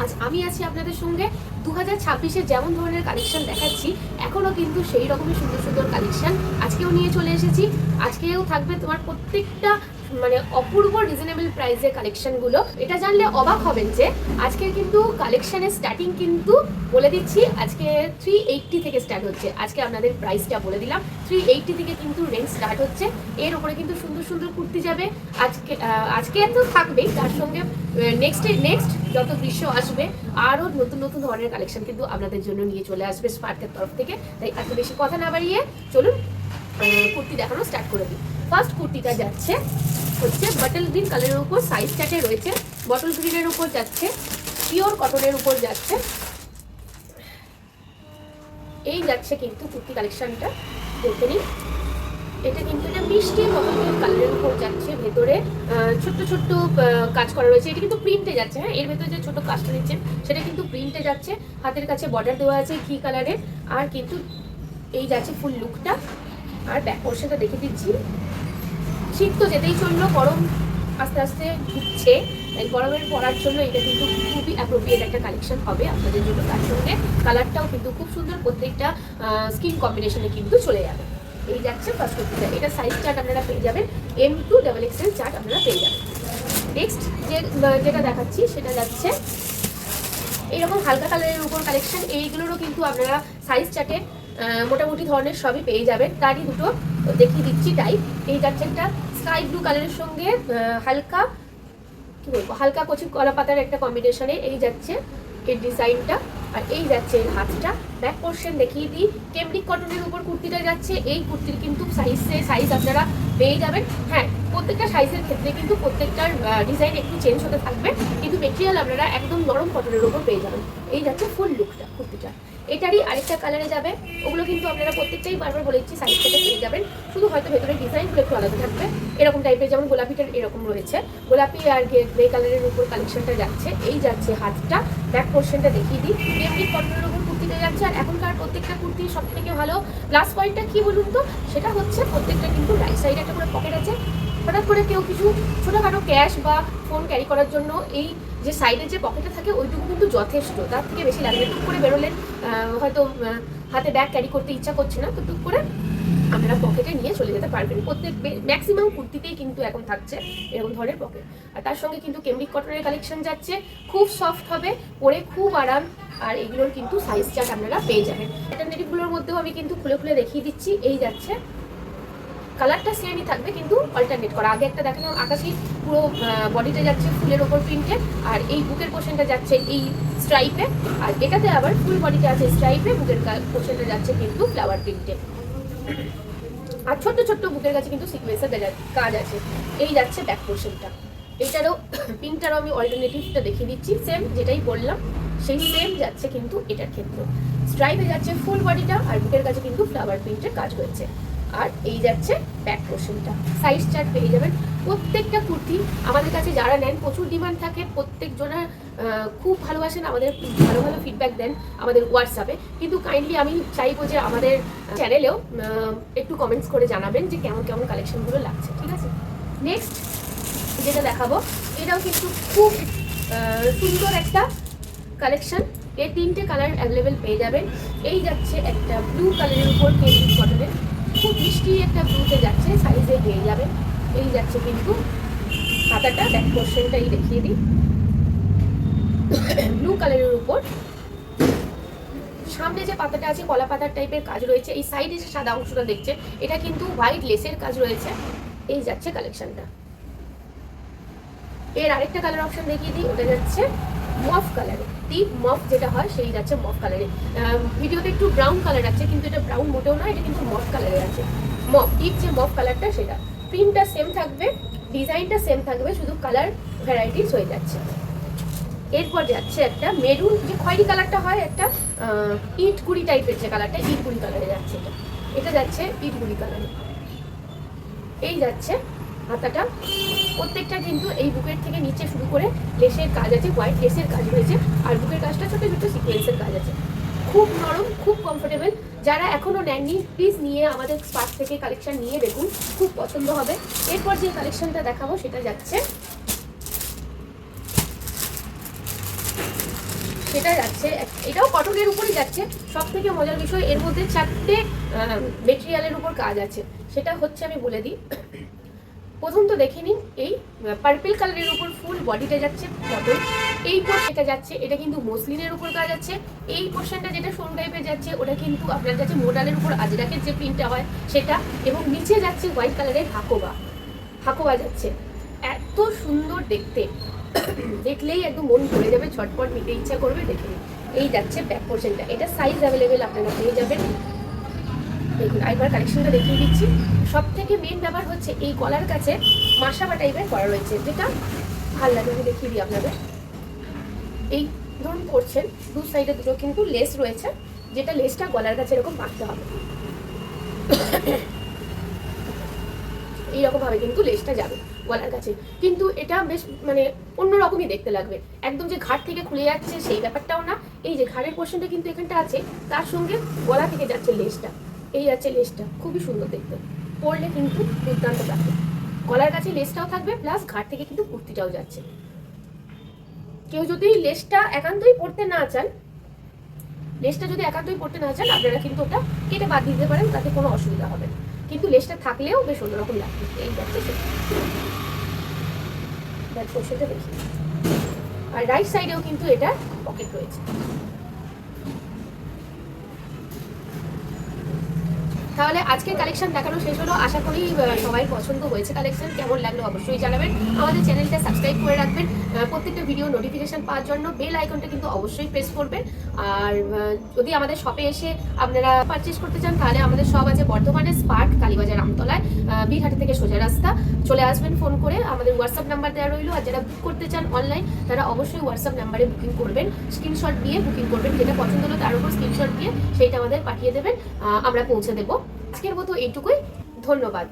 আজ আমি আছি আপনাদের সঙ্গে 2026-এ যেমন ধরনের কালেকশন দেখাচ্ছি এখনও কিন্তু সেই রকমই সুন্দর সুন্দর কালেকশন আজকেও নিয়ে চলে এসেছি। আজকেও থাকবে তোমার প্রত্যেকটা মানে অপূর্ব রিজনেবল প্রাইসে কালেকশনগুলো। এটা জানলে অবাক হবেন যে আজকের কিন্তু কালেকশনের স্টার্টিং কিন্তু বলে দিচ্ছি, আজকে 380 থেকে স্টার্ট হচ্ছে। আজকে আপনাদের প্রাইসটা বলে দিলাম, 380 থেকে কিন্তু রেঞ্জ স্টার্ট হচ্ছে। এর উপরে কিন্তু সুন্দর সুন্দর কুর্তি যাবে আজকে তো থাকবেই, তার সঙ্গে নেক্সট যত দৃশ্য আসবে আরও নতুন নতুন ধরনের কালেকশন কিন্তু আপনাদের জন্য নিয়ে চলে আসবে স্পার্কের তরফ থেকে। তাই এত বেশি কথা না বাড়িয়ে চলুন কুর্তি দেখানো স্টার্ট করে দিই। ফার্স্ট কুর্তিটা যাচ্ছে হচ্ছে বটল গ্রিন কালারের উপর, সাইজ চার্টে রয়েছে। বটল গ্রিনের উপর যাচ্ছে, পিওর কটনের উপর যাচ্ছে। এই যাচ্ছে কিন্তু কুর্তি কালেকশনটা, দেখে নিন। এটা কিন্তু একটা মিষ্টি বটল কালারের উপর যাচ্ছে, ভেতরে ছোট্ট ছোট্ট কাজ করা রয়েছে। এটা কিন্তু প্রিন্টে যাচ্ছে, হ্যাঁ, এর ভেতরে যে ছোট কাজটা নিচ্ছেন সেটা কিন্তু প্রিন্টে যাচ্ছে। হাতের কাছে বর্ডার দেওয়া আছে ঘি কালারের, আর কিন্তু এই যাচ্ছে ফুল লুকটা। আর ব্যাক পোর্শনটা দেখে দিচ্ছি। শীত তো যেতেই চললো, গরম আস্তে আস্তে ঢুকছে, তাই গরমের পরার জন্য এটা কিন্তু খুবই অ্যাপ্রোপ্রিয়েট একটা কালেকশন হবে আপনাদের জন্য। তার সঙ্গে কালারটাও কিন্তু খুব সুন্দর, প্রত্যেকটা স্কিন কম্বিনেশনে কিন্তু চলে যাবে। এই যাচ্ছে ফার্স্ট কুর্তিটা। এটা সাইজ চার্ট আপনারা পেয়ে যাবেন, M2XXL চার্ট আপনারা পেয়ে যাবেন। নেক্সট যেটা দেখাচ্ছি সেটা যাচ্ছে এইরকম হালকা কালারের উপর কালেকশন। এইগুলোরও কিন্তু আপনারা সাইজ চার্টে মোটামুটি ধরনের সবই পেয়ে যাবেন। তারই দুটো দেখিয়ে দিচ্ছি টাইপ। এই যাচ্ছে একটা স্কাই ব্লু কালারের সঙ্গে হালকা কি বলবো, হালকা কচি কলা পাতার একটা কম্বিনেশনে এই যাচ্ছে এর ডিজাইনটা। আর এই যাচ্ছে এর হাতটা। ব্যাক পোর্শন দেখিয়ে দিই। কেমব্রিক কটনের উপর কুর্তিটা যাচ্ছে। এই কুর্তির কিন্তু সাইজ আপনারা পেয়ে যাবেন। হ্যাঁ, প্রত্যেকটা সাইজের ক্ষেত্রে কিন্তু প্রত্যেকটার ডিজাইন একটু চেঞ্জ হতে থাকবে, কিন্তু মেটেরিয়াল আপনারা একদম নরম কটনের উপর পেয়ে যাবেন। এই যাচ্ছে ফুল লুকটা কুর্তিটা। এটারই আরেকটা কালারে যাবে, ওগুলো কিন্তু আপনারা প্রত্যেকটাই বারবার বলে দিচ্ছি সাইজ থেকে পেয়ে যাবেন। শুধু হয়তো ভেতরে ডিজাইনগুলো একটু আলাদা থাকবে, এরকম টাইপের, যেমন গোলাপিটার এরকম রয়েছে। গোলাপি আর গ্রে কালারের উপর কালেকশনটা যাচ্ছে। এই যাচ্ছে হাতটা। ব্যাক পোর্শনটা দেখিয়ে দিই। এমনি কটনের উপর কুর্তিটা যাচ্ছে। আর এখনকার প্রত্যেকটা কুর্তি সব থেকে ভালো প্লাস পয়েন্টটা কি বলুন তো, সেটা হচ্ছে প্রত্যেকটা কিন্তু রাইট সাইডে একটা করে পকেট আছে। হঠাৎ করে কেউ কিছু ছোটোখাটো ক্যাশ বা ফোন ক্যারি করার জন্য এই যে সাইডে যে পকেটটা থাকে ওইটুকু কিন্তু যথেষ্ট, তার থেকে বেশি লাগবে। টুক করে বেরোলেন, হয়তো হাতে ব্যাগ ক্যারি করতে ইচ্ছা করছে না, তো টুক করে আপনারা পকেটে নিয়ে চলে যেতে পারবেন। প্রত্যেক ম্যাক্সিমাম কুর্তিতেই কিন্তু এখন থাকছে এরকম ধরনের পকেট। আর তার সঙ্গে কিন্তু কেমব্রিক কটনের কালেকশন যাচ্ছে, খুব সফট হবে, পরে খুব আরাম। আর এগুলোর কিন্তু সাইজ চার্ট আপনারা পেয়ে যাবেন। অল্টারনেটিভগুলোর মধ্যেও আমি কিন্তু খুলে খুলে দেখিয়ে দিচ্ছি। এই যাচ্ছে কালারটা সেমই থাকবে কিন্তু অল্টারনেট করা। আগে একটা দেখালাম আকাশি, পুরো বডিটা যাচ্ছে ফুলের ওপর প্রিন্টে, আর এই বুকের পোর্শনটা যাচ্ছে এই স্ট্রাইপে। আর এটাতে আবার ফুল বডিটা আছে স্ট্রাইপে, বুকের পোর্শনটা যাচ্ছে কিন্তু ফ্লাওয়ার প্রিন্টে। আর ছোট্ট ছোট্ট বুকের কাছে কিন্তু সিকোয়েন্সের কাজ আছে। এই যাচ্ছে ব্যাক পোর্শনটা। এইটারও পিঙ্কটারও আমি অল্টারনেটিভটা দেখিয়ে দিচ্ছি, সেম যেটাই বললাম সেই সেম যাচ্ছে কিন্তু এটার ক্ষেত্রে। স্ট্রাইপে যাচ্ছে ফুল বডিটা, আর বুকের কাছে কিন্তু ফ্লাওয়ার প্রিন্টের কাজ হয়েছে। আর এই যাচ্ছে ব্যাক পোর্শনটা। সাইজ চার্ট পেয়ে যাবেন। প্রত্যেকটা কুর্তি আমাদের কাছে যারা নেন প্রচুর ডিমান্ড থাকে, প্রত্যেকজনের খুব ভালোবাসেন, আমাদের ভালো ভালো ফিডব্যাক দেন আমাদের হোয়াটসঅ্যাপে। কিন্তু কাইন্ডলি আমি চাইবো যে আমাদের চ্যানেলেও একটু কমেন্টস করে জানাবেন যে কেমন কেমন কালেকশনগুলো লাগছে, ঠিক আছে? নেক্সট যেটা দেখাবো এটাও কিন্তু খুব সুন্দর একটা কালেকশন। এর 3টে কালার অ্যাভেলেবেল পেয়ে যাবেন। এই যাচ্ছে একটা ব্লু কালারের উপর কেমব্রিক কটনের, খুব মিষ্টি একটা ব্লুতে যাচ্ছে, সাইজে পেয়ে যাবেন। এই যাচ্ছে কিন্তু হাতাটা। ব্যাক পোর্শনটাই দেখিয়ে দিই। ব্লু কালারের উপর সামনে যে পাতাটা আছে কলা পাতার টাইপের কাজ রয়েছে। এই সাইডে যে সাদা অংশটা দেখছে এটা কিন্তু হোয়াইট লেসের কাজ রয়েছে। এই যাচ্ছে কালেকশনটা। এর আরেকটা কালার অপশন দেখিয়ে দিই, ওটা যাচ্ছে মফ কালারে, ডিপ মফ যেটা হয় সেই যাচ্ছে মফ কালারে। ভিডিওতে একটু ব্রাউন কালার আছে, কিন্তু এটা ব্রাউন মোটেও না, এটা কিন্তু মফ কালারে আছে। মফ ডিপ যে মফ কালারটা সেটা। প্রিন্টটা সেম থাকবে, ডিজাইনটা সেম থাকবে, শুধু কালার ভ্যারাইটিস হয়ে যাচ্ছে। এরপর যাচ্ছে একটা মেরুন, যে খয়েরি কালারটা হয়, একটা ইট গুড়ি টাইপের যে কালারটা, ইট গুড়ি কালারে যাচ্ছে। এটা যাচ্ছে ইট গুড়ি কালারে। এই যাচ্ছে হাতাটা। প্রত্যেকটা কিন্তু এই বুকের থেকে নিচে শুরু করে লেসের কাজ আছে, হোয়াইট লেসের কাজ রয়েছে। আর বুকের কাজটা ছোটো ছোটো সিকোয়েন্সের কাজ আছে। খুব নরম, খুব কমফোর্টেবল। যারা এখনও নেননি প্লিজ নিয়ে আমাদের স্পার্ক থেকে কালেকশন নিয়ে দেখুন, খুব পছন্দ হবে। এরপর যে কালেকশনটা দেখাবো সেটা যাচ্ছে সেটা যাচ্ছে, এটাও কটনের উপরই যাচ্ছে। সব থেকে মজার বিষয় এর মধ্যে 4টে মেটেরিয়ালের উপর কাজ আছে। সেটা হচ্ছে আমি বলে দিই। প্রথম তো দেখে নিন, এই পার্পল কালারের উপর ফুল বডিটা যাচ্ছে কটন, এই পোর্শনটা যাচ্ছে এটা কিন্তু মসলিনের উপর কাজ আছে। এই পোর্শনটা যেটা সরু টাইপের যাচ্ছে ওটা কিন্তু আপনার যাচ্ছে মোডালের উপর আজরাকের যে প্রিন্টটা হয় সেটা, এবং নিচে যাচ্ছে হোয়াইট কালারের হাকোবা যাচ্ছে। এত সুন্দর দেখতে, দেখলেই একদম মন ভরে যাবে, ঝটপট নিতে ইচ্ছা করবে। দেখে নিন, এই যাচ্ছে ব্যাক পোর্শনটা, এটা সাইজ অ্যাভেলেবেল আপনারা পেয়ে যাবেন। দেখুন আরেকবার কালেকশনটা দেখিয়ে দিচ্ছি। সব থেকে মেন ব্যাপার হচ্ছে এই গলার কাছে মাসাবা টাইপের করা রয়েছে, যেটা ভালো লাগে। আমি দেখিয়ে দিই আপনাদের। এই ধরুন পড়ছেন, দু সাইডে দুটো কিন্তু লেস রয়েছে, যেটা লেসটা গলার কাছে এরকম বাঁধতে হবে। এইরকম ভাবে কিন্তু লেসটা যাবে গলার কাছে, কিন্তু এটা বেশ মানে অন্যরকমই দেখতে লাগবে। একদম যে ঘাট থেকে খুলে যাচ্ছে সেই ব্যাপারটাও না। এই যে ঘাড়ের পোর্শনটা কিন্তু এখানটা আছে, তার সঙ্গে গলা থেকে যাচ্ছে লেসটা, এই যাচ্ছে লেসটা, খুবই সুন্দর দেখতে। পরলে কিন্তু দুর্দান্ত লাগবে। গলার কাছে লেসটাও থাকবে, প্লাস ঘাট থেকে কিন্তু কুর্তিটাও যাচ্ছে। কেউ যদি লেসটা একান্তই পড়তে না চান, আপনারা কিন্তু ওটা কেটে বাদ দিতে পারেন, তাতে কোনো অসুবিধা হবে না। কিন্তু লেসটা থাকলেও বেশ অন্যরকম লাগবে। এই যাচ্ছে সেটা দেখি। আর রাইট সাইডেও কিন্তু এটা পকেট রয়েছে। তাহলে আজকের কালেকশন দেখানো শেষ হলো। আশা করি সবাই পছন্দ হয়েছে। কালেকশন কেমন লাগলো অবশ্যই জানাবেন। আমাদের চ্যানেলটা সাবস্ক্রাইব করে রাখবেন। প্রত্যেকটা ভিডিও নোটিফিকেশন পাওয়ার জন্য বেল আইকনটা কিন্তু অবশ্যই প্রেস করবেন। আর যদি আমাদের শপে এসে আপনারা পারচেস করতে চান, তাহলে আমাদের শপ আছে বর্ধমানে স্পার্ক, কালীবাজার আমতলায়, বীরহাটি থেকে সোজা রাস্তা। চলে আসবেন ফোন করে, আমাদের হোয়াটসঅ্যাপ নাম্বার দেওয়া রইলো। আর যারা বুক করতে চান অনলাইন, তারা অবশ্যই হোয়াটসঅ্যাপ নাম্বারে বুকিং করবেন, স্ক্রিনশট দিয়ে বুকিং করবেন। যেটা পছন্দ হলো তার উপর স্ক্রিনশট দিয়ে সেইটা আমাদের পাঠিয়ে দেবেন, আমরা পৌঁছে দেবো। আজকের মতো এইটুকুই, ধন্যবাদ।